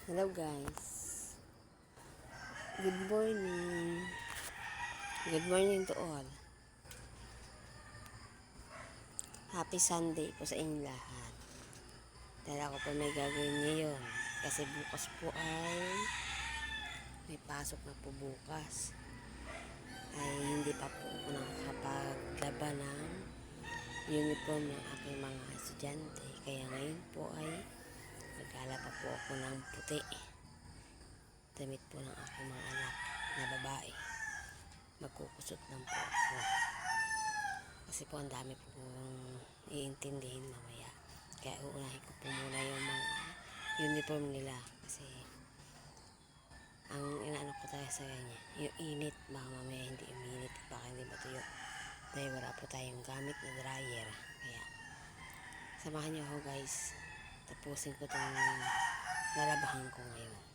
Hello guys. Good morning. Good morning to all. Happy Sunday po sa inyong lahat. Dahil ako po may gagawin ngayon. Kasi bukas po ay may pasok na po bukas. Ay hindi pa po ako nakakapaglaban ng uniform ng aking mga estudyante. Kaya ngayon po ay magala pa po ako ng puti. Damit po ng aking mga anak na babae. Magkukusot lang po ako. Kasi po ang dami po iintindihin mamaya. Kaya uunahin ko po muna yung mga uniform nila. Kasi ang inaano ko tayo sa kanya, yung init. Baka mamaya hindi uminit. Baka hindi matuyo. Dahil wala po tayong gamit na dryer. Kaya samahan niyo ako guys. Tapusin ko itong lalabahan ko ngayon.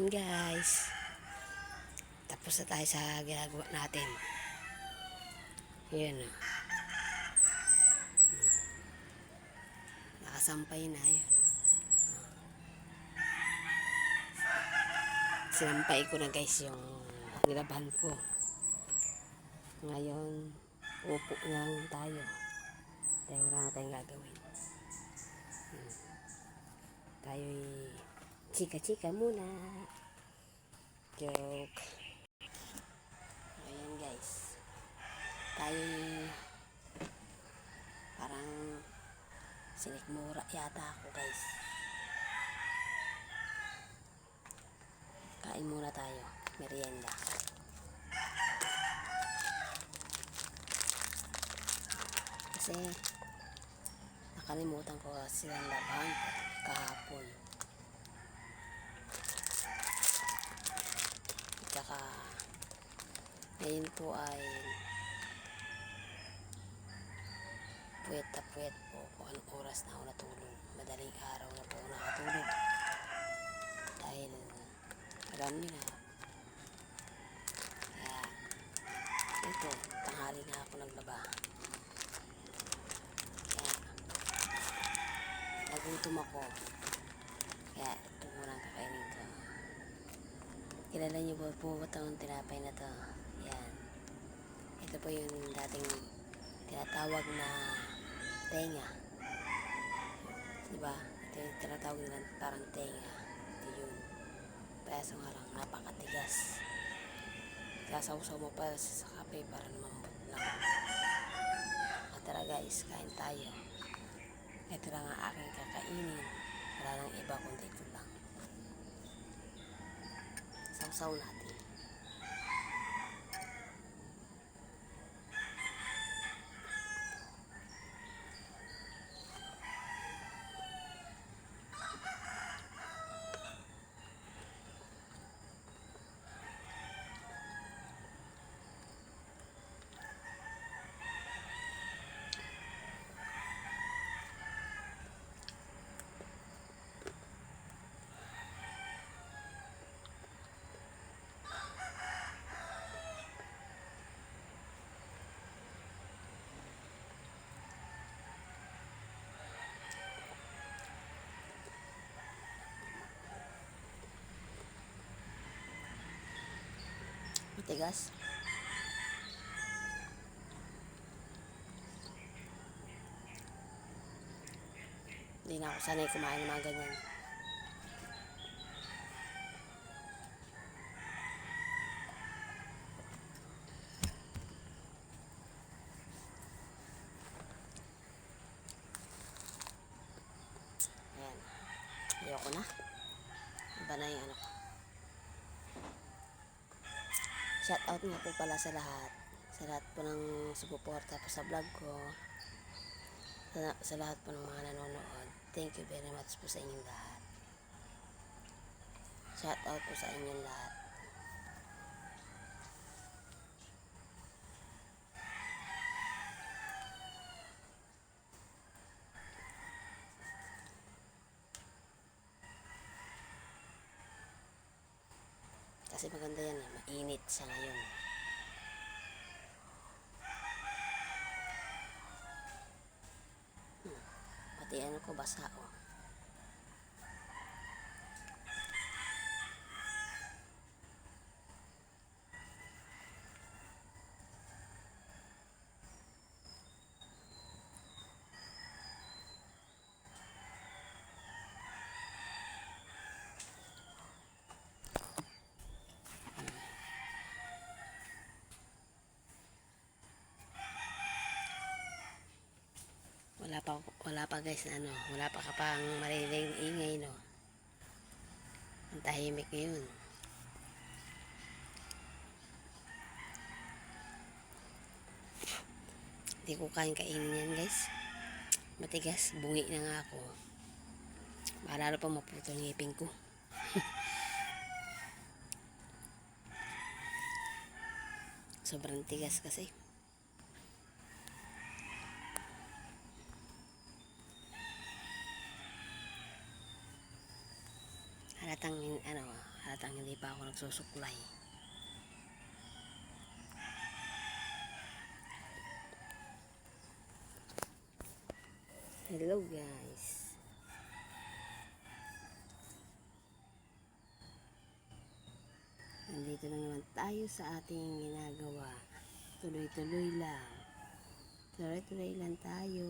Ayan guys. Tapos na tayo sa ginagawa natin. Ayan o. Nakasampay na yun. Sinampay ko na guys yung nilabahan ko. Ngayon, upo na lang tayo. Dahil wala na tayong gagawin. Tayo'y chika-chika muna. Joke. Ayan guys. Tayo'y parang sinikmura yata ako guys. Kain muna tayo. Merienda. Kasi nakalimutan ko silang labahan kahapon. At saka ngayon po ay puwet na puwet po kung anong oras na ako natulog. Madaling araw na po ako nakatulog. Dahil alam nyo na. Kaya ito, tanghali na ako naglaba. Kaya nagutom ako. Kaya ito muna ang kakainin ko. Kilala nyo ba po itong tinapay na to? Yan. Ito po yung dating tinatawag na tenga. Diba? Ito yung tinatawag nila parang tenga. Ito yun. Peso nga lang, napakatigas. Sasaw-saw mo pa sa kape para lumambot lang. At tara guys, kain tayo. Ito lang ang aking kakainin. Wala nang iba kundi ito lang. Sausaw natin. Matigas. Hindi na ako sanay kumain ng mga ganyan. Ayan. Ayoko na. Iba na yung ano ko. Shout out nga po pala sa lahat. Sa lahat po ng sumuporta po sa vlog ko. Sa lahat po ng mga nanonood. Thank you very much po sa inyong lahat. Shout out po sa inyong lahat. Kasi maganda yan eh. Mainit siya ngayon. Pati ano ko basa oh. Wala pa guys na ano, wala pa ka pang marinig ingay no. Ang tahimik ngayon. Hindi ko kainin yan guys. Matigas, bungi na nga ako. Maalala pa maputol ng ngipin ko. Sobrang tigas kasi. Halatang batang hindi pa ako nagsusuklay. Hello guys. Nandito na naman tayo sa ating ginagawa. Tuloy-tuloy lang. Tuloy-tuloy lang tayo.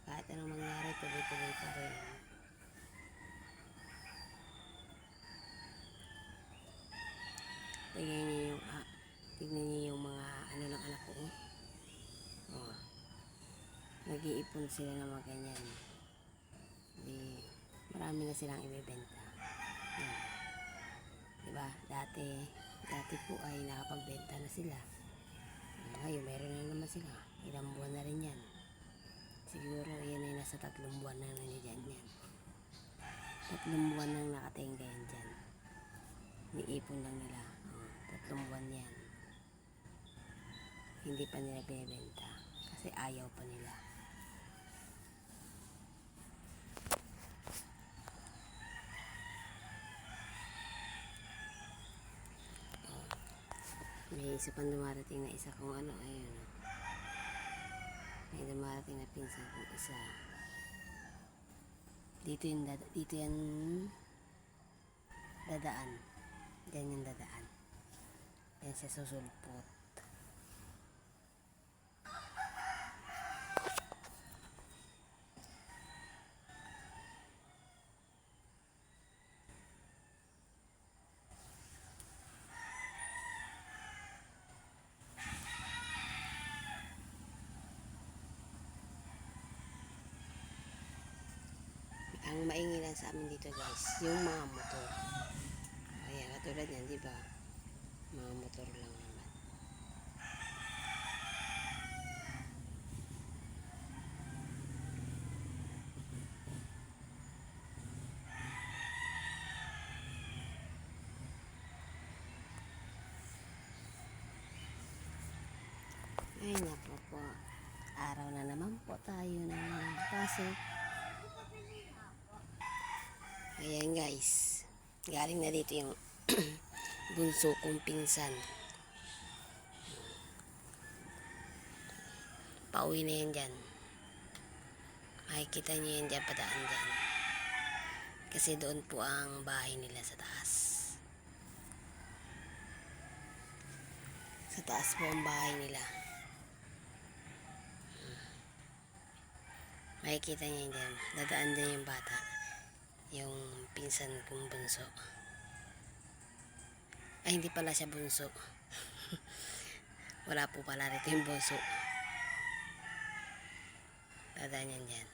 Kahit anong mangyari, tuloy-tuloy pa rin. Tignan niyo yung mga ano ng anak ko. Oh. Nag-iipon sila ng mga ganyan. Marami na silang ibebenta. Yan. Diba? Dati po ay nakapagbenta na sila. Ngayon, meron na naman sila. Ilang buwan na rin yan. Siguro, yan ay nasa 3 buwan na nandiyan yan. 3 buwan nang nakatingga yan dyan. Niipon lang nila. 3 buwan yan. Hindi pa nila binibenta. Kasi ayaw pa nila. May isa pang dumarating na isa kung ano, ayun. May dumarating na pinsan kong isa. Dito yan dadaan. Diyan yung dadaan. Yan siya susulpot. Ang maingay lang sa amin dito guys, yung mga motor. Ayan, katulad yan, di ba? Mga motor lang naman. Ay, naku po. Araw na naman po tayo ng pasok. Ayan guys, galing na dito yung bunso kong pinsan. Pauwi na yan dyan. Makikita nyo yan dyan, padaan dyan. Kasi doon po ang bahay nila sa taas. Sa taas po ang bahay nila. Makikita nyo yan dyan. Dadaan din yung bata. Yung pinsan kong bunso. Ay, hindi pala siya bunso. Wala po pala rito yung bunso. Dadaan yan dyan.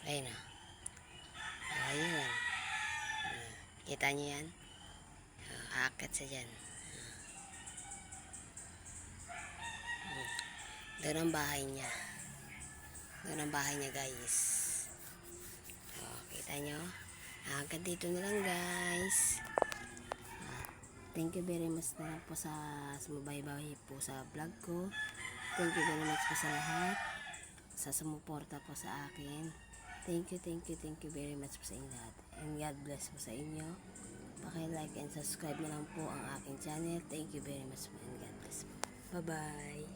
Ayun na. Ayun. Kita nyo yan? Aakyat siya dyan. Doon ang bahay niya. Doon ang bahay niya guys. Kita nyo? Hanggang dito na lang guys. Thank you very much na lang po sa sumubaybay po sa vlog ko. Thank you very much po sa lahat. Sa sumuporta po sa akin. Thank you very much po sa inyo lahat. And God bless po sa inyo. Paki-like and subscribe na lang po ang aking channel. Thank you very much po and God bless po. Bye-bye.